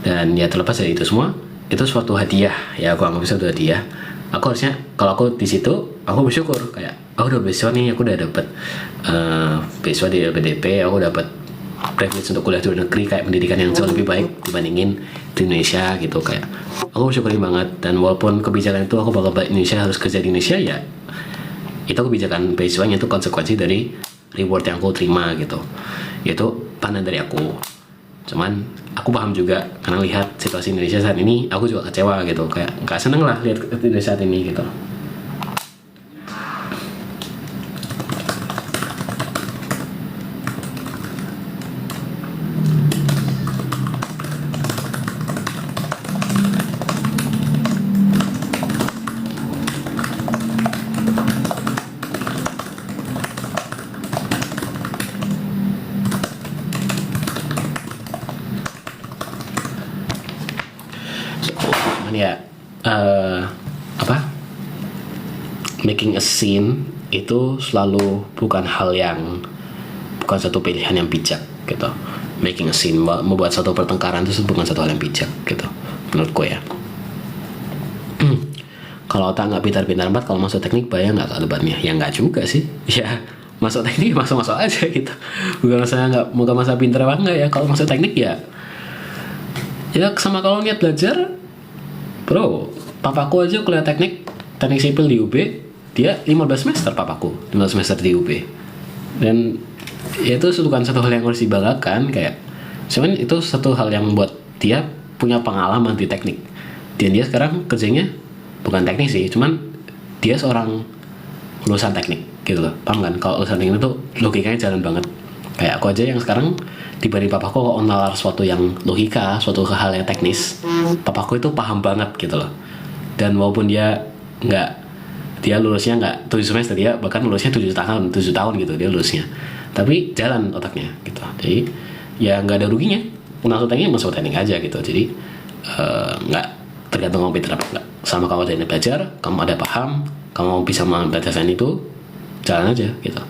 Dan ya terlepas dari itu semua, itu suatu hadiah ya, aku anggap itu suatu hadiah. Aku harusnya kalau aku di situ aku bersyukur kayak udah beasiswa nih, aku udah dapet beasiswa di LPDP, aku dapat privilege untuk kuliah di luar negeri, kayak pendidikan yang jauh lebih baik dibandingin di Indonesia gitu. Kayak aku bersyukurin banget, dan walaupun kebijakan itu aku bakal balik Indonesia, harus kerja di Indonesia, ya itu kebijakan beasiswanya, itu konsekuensi dari reward yang aku terima gitu, yaitu pandangan dari aku. Cuman aku paham juga karena lihat situasi Indonesia saat ini, aku juga kecewa gitu, kayak nggak seneng lah lihat Indonesia saat ini gitu. Cuman ya apa, making a scene itu selalu bukan satu pilihan yang bijak gitu. Making a scene, membuat satu pertengkaran itu bukan satu hal yang bijak gitu menurutku ya. Kalau otak nggak pintar-pintar banget, kalau masuk teknik bayang nggak debatnya? Ya nggak juga sih ya, masuk teknik masuk-masuk aja gitu. Bukan masalah pintar apa enggak ya, kalau masuk teknik ya sama kalau niat belajar. Bro, papaku aja kuliah teknik sipil di UB, dia 15 semester, papaku 15 semester di UB. Dan ya itu bukan satu hal yang harus dibanggakan, kayak cuman itu satu hal yang membuat dia punya pengalaman di teknik, dan dia sekarang kerjanya bukan teknik sih, cuman dia seorang lulusan teknik gitu loh, paham kan? Kalau lulusan teknik itu logikanya jalan banget. Kayak aku aja yang sekarang dibanding papaku, kalau nalar suatu yang logika, suatu hal yang teknis, papaku itu paham banget gitu loh. Dan walaupun nggak dia lulusnya nggak 7 semester, dia bahkan lulusnya 7 tahun gitu dia lulusnya, tapi jalan otaknya gitu. Jadi ya nggak ada ruginya, masuk teknik aja gitu. Jadi nggak tergantung kamu pintar apa enggak, sama kamu ada belajar, kamu ada paham, kamu bisa mempelajari itu, jalan aja gitu.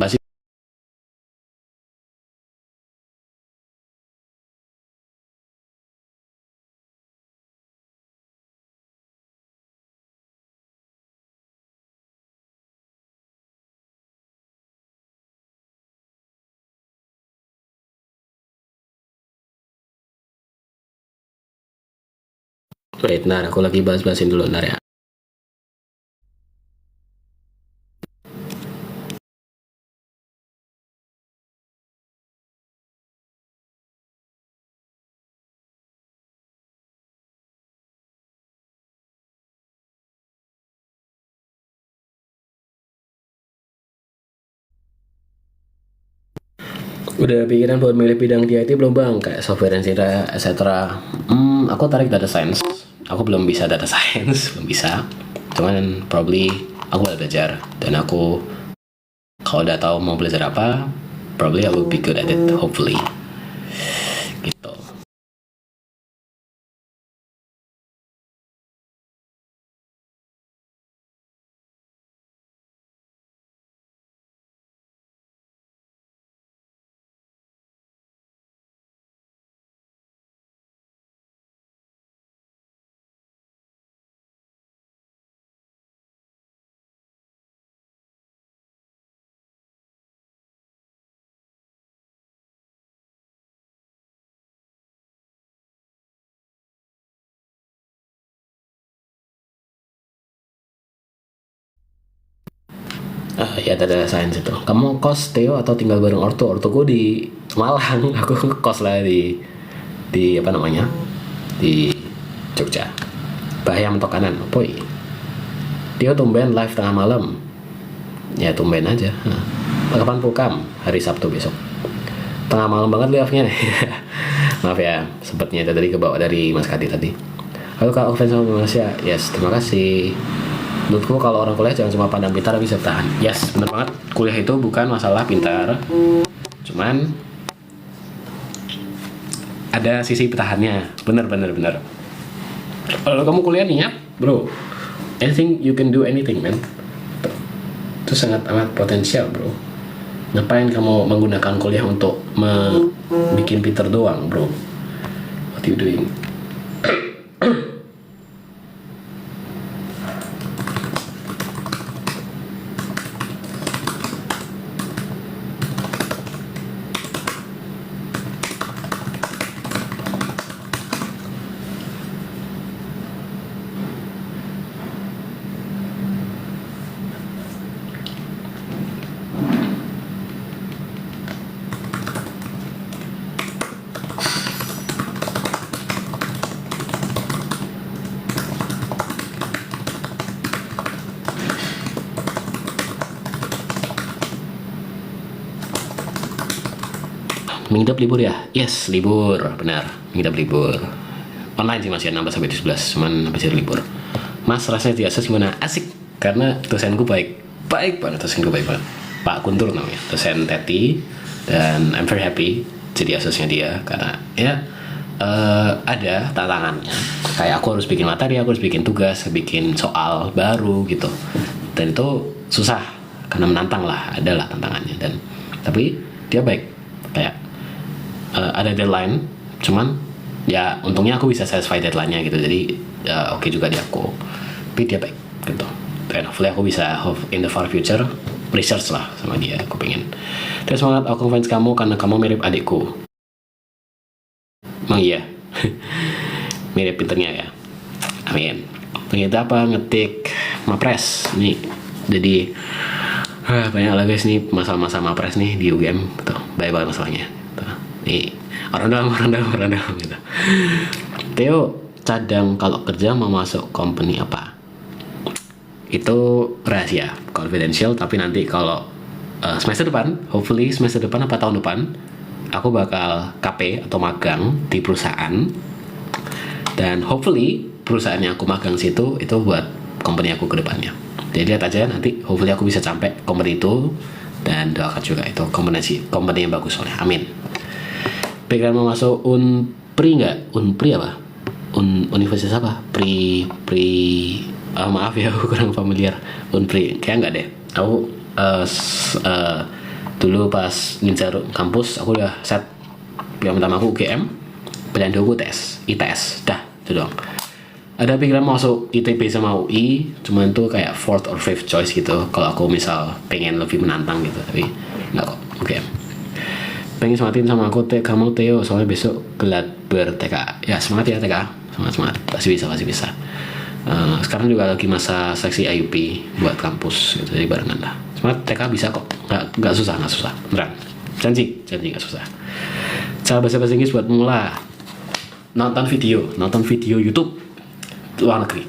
Pasti wait, ntar aku lagi bahas-bahasin dulu ntar ya. Udah pikiran buat milih bidang di IT belum bang? Kayak software engineer, etc. Aku tarik data science. Aku belum bisa data science, belum bisa. Cuman probably aku boleh belajar. Dan aku kalau udah tahu mau belajar apa, probably I will be good at it, hopefully. Gitu. Ya data science itu. Kamu kos Theo atau tinggal bareng ortu? Ortuku di Malang, aku kos lah di apa namanya, di Jogja. Bahaya mentok kanan, boy. Theo tumben live tengah malam. Ya tumben aja. Kapan pulkam? Hari Sabtu besok. Tengah malam banget live-nya. Maaf ya, sempatnya tadi kebawa dari Mas Kadi tadi. Halo Kak, aku fans sama Malaysia. Yes, terima kasih. Menurutku kalau orang kuliah jangan cuma pandang pintar bisa bertahan. Yes, bener banget. Kuliah itu bukan masalah pintar, cuman ada sisi bertahannya. Bener. Kalau kamu kuliah niat, bro, anything you can do anything, man. Itu sangat amat potensial, bro. Ngapain kamu menggunakan kuliah untuk bikin pintar doang, bro? What you doing? Minggu depan libur ya? Yes, libur, benar. Minggu depan libur. Online sih masih 16 sampai 17, cuman masih libur. Mas, rasanya diakses gimana? Asik, karena dosenku baik banget, dosenku baik banget. Pak Kuntur namanya, dosen Teti, dan I'm very happy jadi aksesnya dia, karena ya ada tantangannya. Kayak aku harus bikin materi, aku harus bikin tugas, bikin soal baru gitu, dan itu susah karena menantang lah, adalah tantangannya. Dan tapi dia baik, kayak ada deadline, cuman ya untungnya aku bisa satisfy deadline-nya gitu, jadi oke juga di aku. Tapi dia baik gitu, dan hopefully aku bisa in the far future research lah sama dia. Aku pengen. Terus semangat, aku fans kamu karena kamu mirip adikku. Emang iya. Mirip pinternya ya, amin. Ternyata apa, ngetik Mapres nih, jadi banyak lah guys nih masalah-masalah Mapres nih di UGM gitu. Banyak banget masalahnya gitu. Nih orang dalam gitu. Theo cadang kalau kerja mau masuk company apa? Itu rahasia, confidential. Tapi nanti kalau semester depan, hopefully semester depan apa tahun depan, aku bakal KP atau magang di perusahaan, dan hopefully perusahaan yang aku magang situ itu buat company aku ke depannya. Jadi lihat aja nanti, hopefully aku bisa sampai company itu, dan doakan juga itu company yang bagus soalnya, amin. Pikiran mau masuk Unpri nggak? Unpri apa? Universitas apa? Maaf ya, aku kurang familiar. Unpri kayak nggak deh. Aku dulu pas ngincar kampus, aku udah set yang pertama aku UGM, pilihan dua aku ITS, dah itu doang. Ada pikiran masuk ITB sama UI, cuman itu kayak fourth or fifth choice gitu kalau aku misal pengen lebih menantang gitu, tapi nggak kok UGM. Pengen semangatin sama aku, kamu Theo, soalnya besok gelat ber-TK. Ya semangat ya TK, semangat, pasti bisa. Sekarang juga lagi masa seleksi IUP buat kampus gitu, jadi barengan lah. Semangat, TK bisa kok, nggak susah, beneran, janji nggak susah. Cara bahasa Inggris buat pemula, nonton video YouTube luar negeri.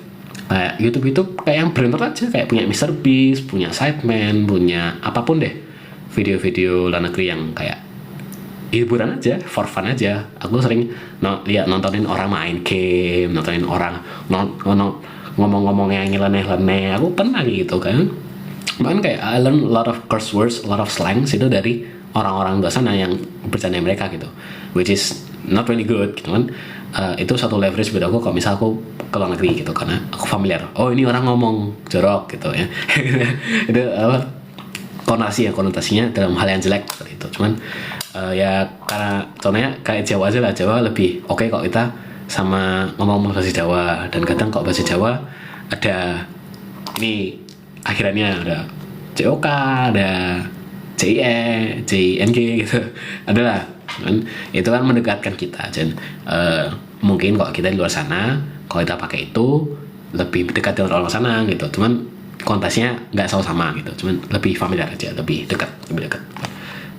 Kayak YouTube kayak yang brand aja, kayak punya Mr. Beast, punya Sideman, punya apapun deh, video-video luar negeri yang kayak hiburan aja, for fun aja. Aku sering nontonin orang main game, nontonin orang ngomong-ngomong yang nyeleneh-leneh. Aku pernah gitu kan. Bahkan kayak I learn a lot of curse words, a lot of slangs itu dari orang-orang di sana yang bercanda mereka gitu, which is not really good gitu kan. Itu satu leverage buat aku kalau misal aku ke luar negeri gitu, karena aku familiar. Oh ini orang ngomong jorok gitu ya. Itu apa? Konotasinya dalam hal yang jelek seperti itu. Cuman ya karena contohnya kayak Jawa aja lah, Jawa lebih oke kalau kita sama ngomong bahasa Jawa, dan kadang kalau bahasa Jawa ada ini akhirannya ada COK, ada CIE, CING gitu, adalah kan, itu kan mendekatkan kita. Dan mungkin kalau kita di luar sana, kalau kita pakai itu lebih dekat dengan orang sana gitu. Cuman kontesnya nggak selalu sama gitu, cuman lebih familiar aja, lebih dekat.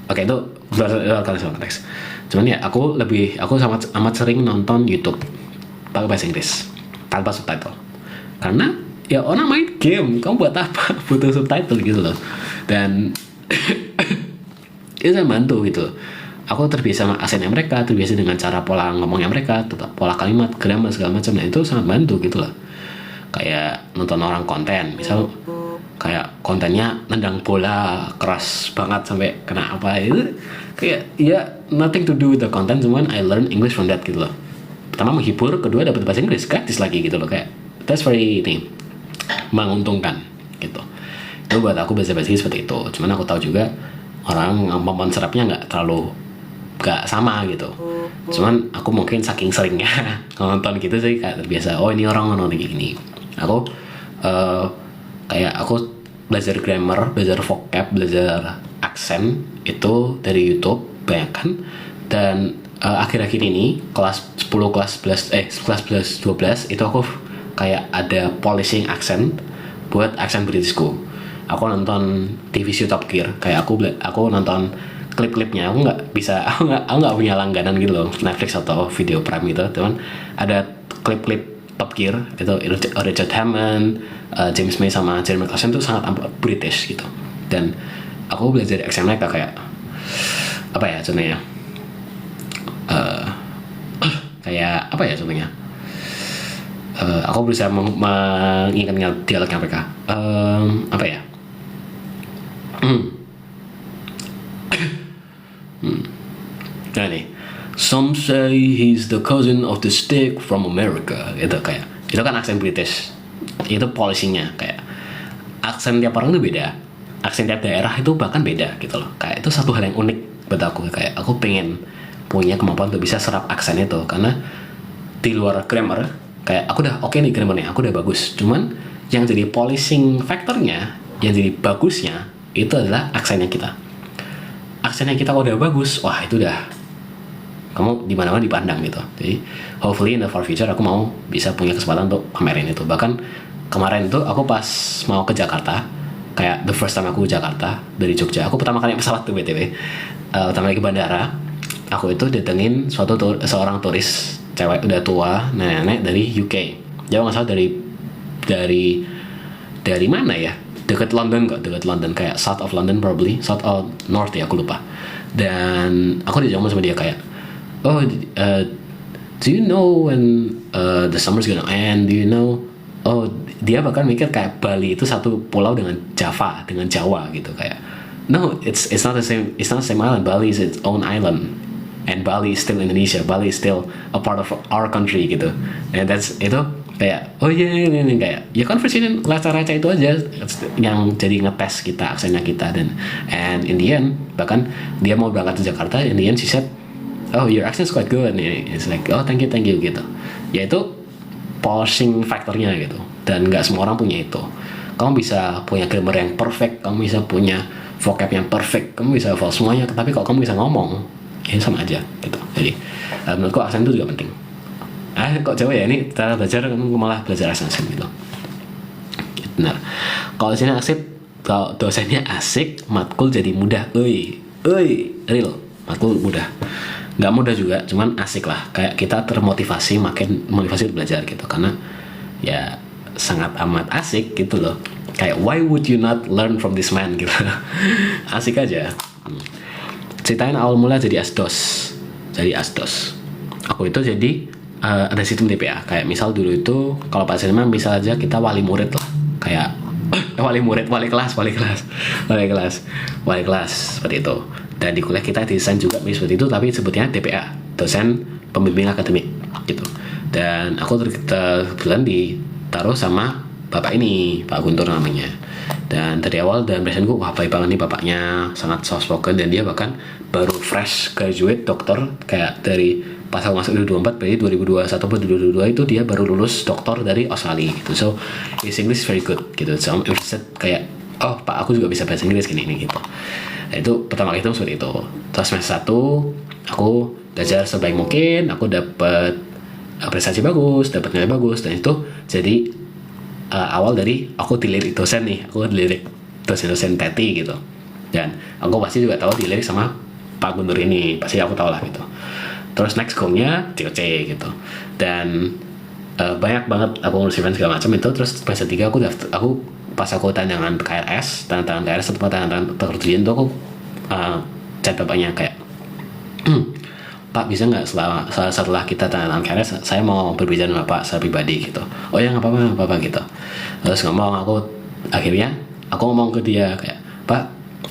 Oke, itu luar konteks. Cuman ya aku sangat amat sering nonton YouTube pakai bahasa Inggris tanpa subtitle, karena ya orang main game, kamu buat apa butuh subtitle gitu loh. Dan itu saya bantu gitu. Aku terbiasa sama aksennya mereka, terbiasa dengan cara pola ngomongnya mereka, tetap pola kalimat, grammar segala macam. Nah itu sangat bantu gitu loh. Kayak nonton orang konten, misal kayak kontennya nendang bola keras banget sampai kena apa, itu kayak ya nothing to do with the content, cuman I learn English from that gitu loh. Pertama menghibur, kedua dapat bahasa Inggris gratis lagi gitu loh. Kayak that's very menguntungkan gitu. Itu buat aku belajar bahasa Inggris seperti itu. Cuman aku tahu juga orang ngomong serapnya nggak sama gitu. Cuman aku mungkin saking seringnya nonton gitu sih kayak terbiasa. Oh ini orang nonton kayak gini. Aku kayak aku belajar grammar, belajar vocab, belajar aksen itu dari YouTube banyak kan. Dan akhir-akhir ini kelas 10, kelas 11, 12 itu aku kayak ada polishing aksen buat aksen Britishku. Aku nonton TV show Top Gear, kayak aku nonton klip-klipnya. Aku nggak punya langganan gitu loh Netflix atau Video Prime gitu, teman. Ada klip-klip Top Gear itu Richard Hammond, James May sama Jeremy Clarkson itu sangat British gitu. Dan aku belajar aksen mereka kayak apa ya contohnya, kayak apa ya contohnya, aku berusaha mengingat dialognya mereka, apa ya, nah nih, some say he's the cousin of the stick from America, itu kayak itu kan aksen British, itu polishingnya kayak aksen tiap orang itu beda, aksen tiap daerah itu bahkan beda gitu loh. Kayak itu satu hal yang unik buat aku, kayak aku pengen punya kemampuan untuk bisa serap aksen itu, karena di luar grammar kayak aku udah oke nih grammarnya, aku udah bagus, cuman yang jadi polishing factornya, yang jadi bagusnya itu adalah aksennya kita. Aksennya kita kalau udah bagus, wah itu udah kamu di mana-mana dipandang gitu. Jadi hopefully in the far future aku mau bisa punya kesempatan untuk pamerin itu. Bahkan kemarin itu aku pas mau ke Jakarta, kayak the first time aku ke Jakarta dari Jogja, aku pertama kali pesawat tuh BTW, pertama kali ke bandara, aku itu datengin seorang turis cewek udah tua, nenek dari UK. Dia nggak salah dari mana ya? Dekat London kayak South of London probably, South of North ya, aku lupa. Dan aku dijawab sama dia kayak, oh, do you know when the summer's gonna end? Do you know? Oh, dia bahkan mikir kayak Bali itu satu pulau dengan Jawa gitu, kayak no, it's not the same island. Bali is its own island, and Bali is still Indonesia. Bali is still a part of our country gitu. And itu kayak oh iya ini kayak ya conversation raca-raca itu aja yang jadi ngetes kita aksennya kita. Dan and in the end bahkan dia mau berangkat ke Jakarta, in the end she said, oh your accent's quite good. And it's like oh thank you gitu. Ya itu polishing faktornya gitu. Dan nggak semua orang punya itu. Kamu bisa punya grammar yang perfect, kamu bisa punya vocab yang perfect, kamu bisa hafal semuanya, tapi kalau kamu bisa ngomong ya sama aja gitu. Jadi menurutku aksen itu juga penting. Kok jauh ya ini cara belajar, kamu malah belajar aksen gitu. Benar. Kalau dosennya asik, matkul jadi mudah. Real, matkul mudah. Nggak mudah juga, cuman asik lah. Kayak kita termotivasi, makin motivasi untuk belajar gitu. Karena ya sangat amat asik gitu loh. Kayak why would you not learn from this man gitu. Asik aja. Ceritain awal mula jadi asdos. Aku itu jadi ada sistem DPA. Kayak misal dulu itu kalau Pak Sinema misal aja kita wali murid lah. Kayak wali kelas seperti itu. Dan di kuliah kita desain juga seperti itu, tapi sebutnya DPA, dosen pembimbing akademik gitu. Dan aku kebetulan ditaruh sama bapak ini, Pak Guntur namanya. Dan dari awal dalam presentku, wah baik banget nih bapaknya, sangat soft spoken, dan dia bahkan baru fresh graduate dokter, kayak dari pas aku masuk 2024, berarti 2021 atau 2022 itu dia baru lulus dokter dari Australia gitu. So his English is very good gitu. So I'm interested kayak oh pak aku juga bisa bahasa Inggris gini gitu. Nah, itu pertama kali itu seperti itu. Terus semester 1 aku belajar sebaik mungkin, aku dapat prestasi bagus, dapat nilai bagus, dan itu jadi awal dari aku dilirik dosen nih, aku dilirik dosen-dosen TETI gitu, dan aku pasti juga tahu dilirik sama Pak Guntur ini, pasti aku tahu lah gitu. Terus next go-nya COC gitu, dan banyak banget aku ngurus event segala macam itu. Terus semester 3 aku pas aku tantangan KRS atau tantangan terjun tuh aku chat bapaknya kayak, Pak bisa nggak setelah kita tantangan KRS saya mau berbicara dengan Pak secara pribadi gitu. Oh ya nggak apa-apa gitu. Terus akhirnya aku ngomong ke dia kayak, Pak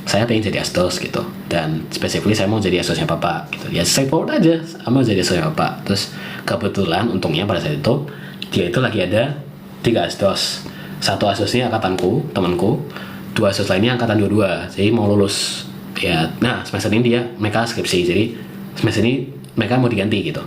saya pengen jadi asdos gitu, dan specifically saya mau jadi asdosnya Bapak gitu. Ya straightforward aja, saya mau jadi asdosnya Bapak. Terus kebetulan untungnya pada saat itu dia itu lagi ada 3 asdos. Satu asdosnya angkatanku, temanku, 2 asdos lainnya angkatan 22, jadi mau lulus ya. Nah semester ini mereka skripsi, jadi semester ini mereka mau diganti gitu,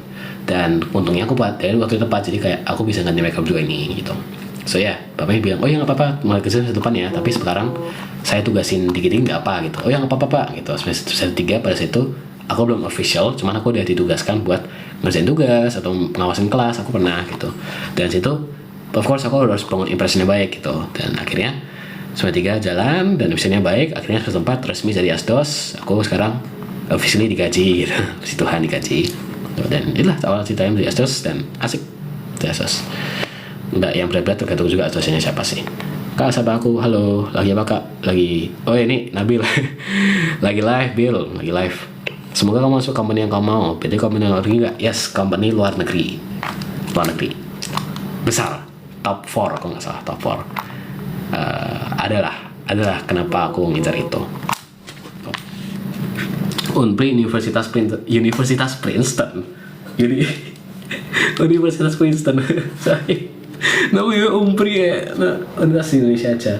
dan untungnya aku dari waktu itu tepat, jadi kayak aku bisa ganti mereka berdua ini gitu. So ya, bapaknya bilang, oh ya nggak apa-apa, mulai kerja semester depan ya, tapi sekarang saya tugasin dikit-dikit nggak apa gitu. Oh ya nggak apa-apa Pak gitu. Semester 3 pada saat itu aku belum official, cuman aku udah ditugaskan buat ngerjain tugas atau pengawasan kelas, aku pernah gitu. Dan situ of course aku harus bangun impresinya baik gitu, dan akhirnya semester 3 jalan dan impresinya baik. Akhirnya semester 4 resmi jadi asdos. Aku sekarang officially digaji gitu. Puji Tuhan digaji. Dan itulah awal ceritanya menjadi asdos, dan asik jadi asdos. Enggak yang berat-berat, tergantung juga asdosnya siapa sih. Kak siapa aku, halo, lagi apa kak? Lagi, oh ini Nabil. Lagi live Bill, lagi live. Semoga kamu masuk company yang kamu mau. Berarti company luar negeri nggak? Yes, company luar negeri. Luar negeri besar, top 4 kalau nggak salah, top 4. Adalah kenapa aku ngincar itu. Unpri Universitas Princeton. Universitas Princeton. Namanya Umpri ya, Universitas Indonesia aja.